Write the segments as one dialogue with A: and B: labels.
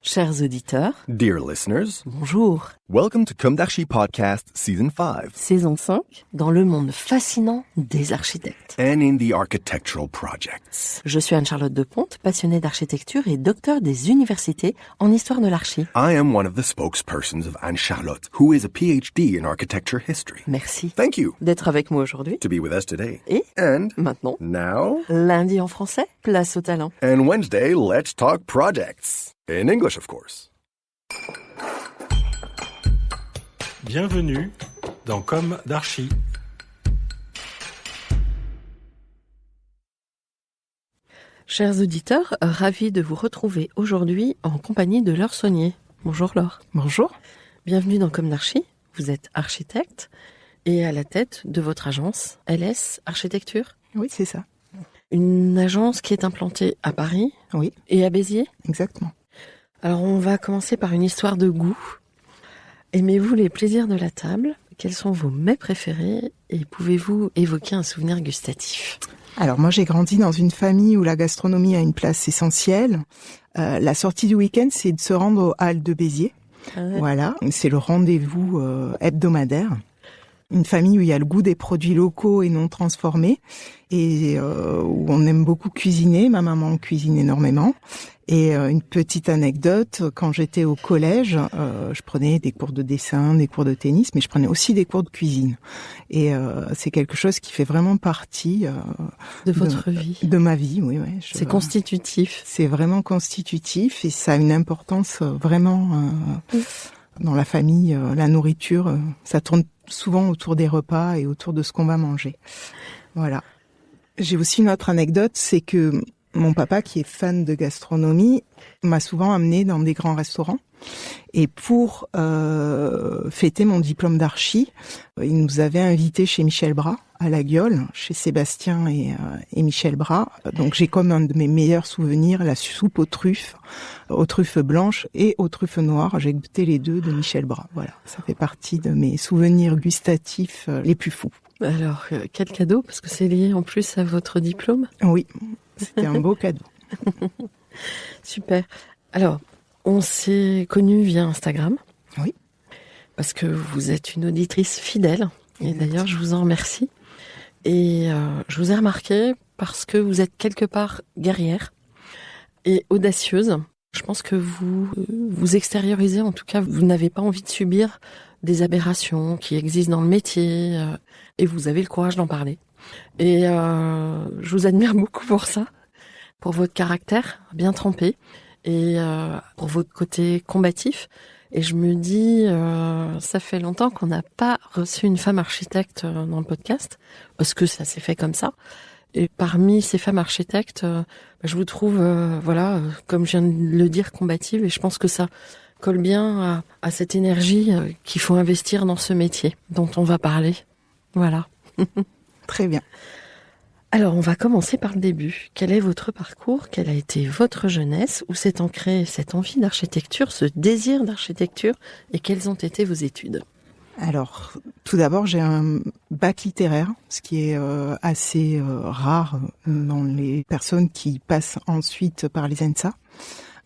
A: Chers auditeurs,
B: Dear listeners,
A: bonjour.
B: welcome to Kumdashi Podcast Season 5
A: Saison 5, dans le monde fascinant des architectes.
B: and in the architectural projects.
A: Je suis Anne-Charlotte Deponte, passionnée d'architecture et docteur des universités en histoire de l'archi.
B: I am one of the spokespersons of Anne-Charlotte, who is a PhD in architecture history.
A: Merci
B: Thank you
A: d'être avec moi aujourd'hui.
B: to be with us today.
A: Et
B: And
A: maintenant,
B: now,
A: lundi en français, place au talent.
B: and Wednesday, let's talk projects. In English, of course.
C: Bienvenue dans Comme d'Archi.
A: Chers auditeurs, ravis de vous retrouver aujourd'hui en compagnie de Laure Saunier. Bonjour Laure.
D: Bonjour.
A: Bienvenue dans Comme d'Archi. Vous êtes architecte et à la tête de votre agence LS Architecture.
D: Oui, c'est ça.
A: Une agence qui est implantée à Paris
D: Oui,
A: et à Béziers.
D: exactement.
A: Alors on va commencer par une histoire de goût. Aimez-vous les plaisirs de la table? Quels sont vos mets préférés? Et pouvez-vous évoquer un souvenir gustatif?
D: Alors moi j'ai grandi dans une famille où la gastronomie a une place essentielle. La sortie du week-end, c'est de se rendre aux Halles de Béziers. Voilà, c'est le rendez-vous hebdomadaire. Une famille où il y a le goût des produits locaux et non transformés et où on aime beaucoup cuisiner. Ma maman cuisine énormément. Et une petite anecdote, quand j'étais au collège, je prenais des cours de dessin, des cours de tennis, mais je prenais aussi des cours de cuisine. Et c'est quelque chose qui fait vraiment partie
A: De votre vie.
D: de ma vie. Oui, ouais.
A: C'est constitutif.
D: C'est vraiment constitutif et ça a une importance vraiment dans la famille. La nourriture, ça tourne souvent autour des repas et autour de ce qu'on va manger. Voilà. J'ai aussi une autre anecdote, c'est que mon papa, qui est fan de gastronomie, m'a souvent amené dans des grands restaurants. Et pour fêter mon diplôme d'archi, il nous avait invités chez Michel Bras, à La Guiole, chez Sébastien et Michel Bras. Donc j'ai comme un de mes meilleurs souvenirs la soupe aux truffes blanches et aux truffes noires. J'ai goûté les deux de Michel Bras. Voilà, ça fait partie de mes souvenirs gustatifs les plus fous.
A: Alors, quel cadeau, parce que c'est lié en plus à votre diplôme.
D: Oui, c'était un beau cadeau.
A: Super. Alors, on s'est connus via Instagram.
D: Oui.
A: Parce que vous êtes une auditrice fidèle. Et d'ailleurs, je vous en remercie. Et je vous ai remarqué parce que vous êtes quelque part guerrière et audacieuse. Je pense que vous extériorisez, en tout cas, vous n'avez pas envie de subir des aberrations qui existent dans le métier et vous avez le courage d'en parler. Et je vous admire beaucoup pour ça, pour votre caractère bien trempé et pour votre côté combatif. Et je me dis, ça fait longtemps qu'on n'a pas reçu une femme architecte dans le podcast, parce que ça s'est fait comme ça. Et parmi ces femmes architectes, je vous trouve, comme je viens de le dire, combative. Et je pense que ça colle bien à cette énergie qu'il faut investir dans ce métier dont on va parler. Voilà.
D: Très bien.
A: Alors, on va commencer par le début. Quel est votre parcours? Quelle a été votre jeunesse? Où s'est ancrée cette envie d'architecture, ce désir d'architecture? Et quelles ont été vos études?
D: Alors, tout d'abord, j'ai un bac littéraire, ce qui est assez rare dans les personnes qui passent ensuite par les ENSA.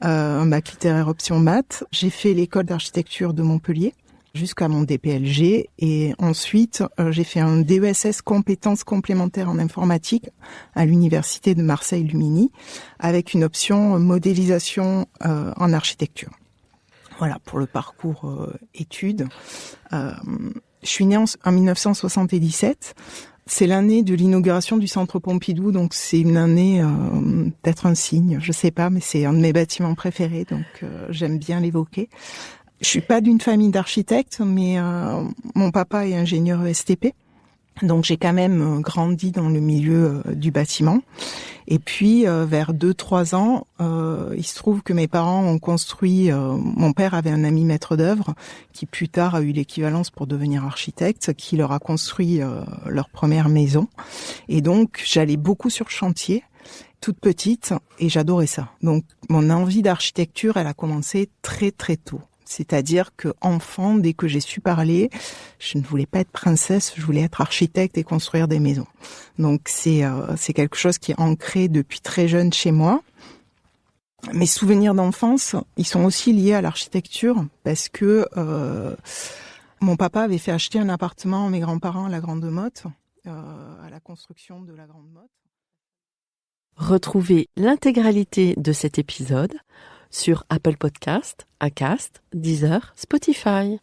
D: Un bac littéraire option maths. J'ai fait l'école d'architecture de Montpellier jusqu'à mon DPLG et ensuite j'ai fait un DESS compétences complémentaires en informatique à l'université de Marseille-Lumini avec une option modélisation en architecture. Voilà pour le parcours études. Je suis née en 1977. C'est l'année de l'inauguration du Centre Pompidou, donc c'est une année peut-être un signe, je sais pas, mais c'est un de mes bâtiments préférés, donc j'aime bien l'évoquer. Je suis pas d'une famille d'architectes, mais mon papa est ingénieur ESTP. Donc j'ai quand même grandi dans le milieu du bâtiment. Et puis vers 2-3 ans, il se trouve que mes parents ont construit, mon père avait un ami maître d'œuvre qui plus tard a eu l'équivalence pour devenir architecte, qui leur a construit leur première maison. Et donc j'allais beaucoup sur le chantier, toute petite, et j'adorais ça. Donc mon envie d'architecture, elle a commencé très très tôt. C'est-à-dire que enfant, dès que j'ai su parler, je ne voulais pas être princesse, je voulais être architecte et construire des maisons. Donc c'est quelque chose qui est ancré depuis très jeune chez moi. mes souvenirs d'enfance, ils sont aussi liés à l'architecture parce que mon papa avait fait acheter un appartement à mes grands-parents à la Grande Motte, à la construction de la Grande Motte.
A: Retrouvez l'intégralité de cet épisode sur Apple Podcast, Acast, Deezer, Spotify.